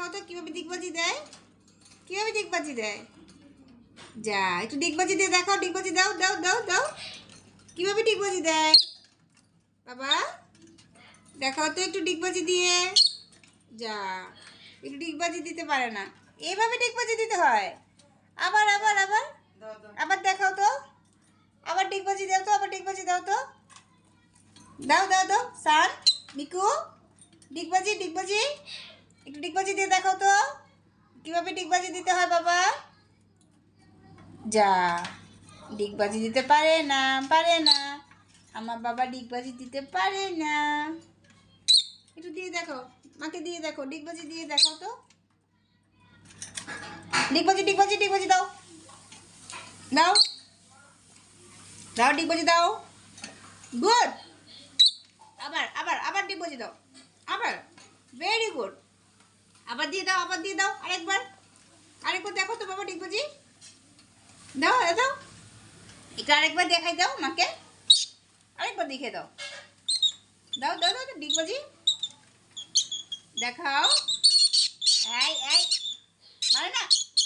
দেখাও তো কিভাবে ডিগবাজি দেয়। কিভাবে ডিগবাজি দেয়? যা একটু ডিগবাজি দিয়ে দেখাও। ডিগবাজি দাও দাও দাও দাও। কিভাবে ডিগবাজি দেয় বাবা? দেখাও তো একটু ডিগবাজি দিয়ে। যা একটু ডিগবাজি দিতে পারে না। এইভাবে ডিগবাজি দিতে হয়। আবার আবার আবার আবার দেখাও তো। আবার ডিগবাজি দাও তো। আবার ডিগবাজি দাও তো। দাও দাও দাও সান মিকু। ডিগবাজি ডিগবাজি একটু ডিগবাজি দিয়ে দেখাও তো কিভাবে ডিগবাজি দিতে হয় বাবা। যা ডিগবাজি দিতে পারে না, পারে না। আমার বাবা ডিগবাজি দিতে পারে না। একটু দিয়ে দেখো, মাকে দিয়ে দেখো, ডিগবাজি দিয়ে দেখাও তো। ডিগবাজি ডিগবাজি ডিগবাজি দাও দাও দাও। ডিগবাজি দাও। গুড। আবার আবার আবার ডিগবাজি দাও। আবার ভেরি গুড। আবার দিয়ে দাও, আবার দিয়ে দাও। আরেকবার আরেকবার দেখো তো বাবা ডিগবাজি দাও। দাও একটু আরেকবার দেখাই দাও মাকে। আরেকবার দেখে দাও। দাও দাও দাও ডিগবাজি দেখাও। এই এই মানে না।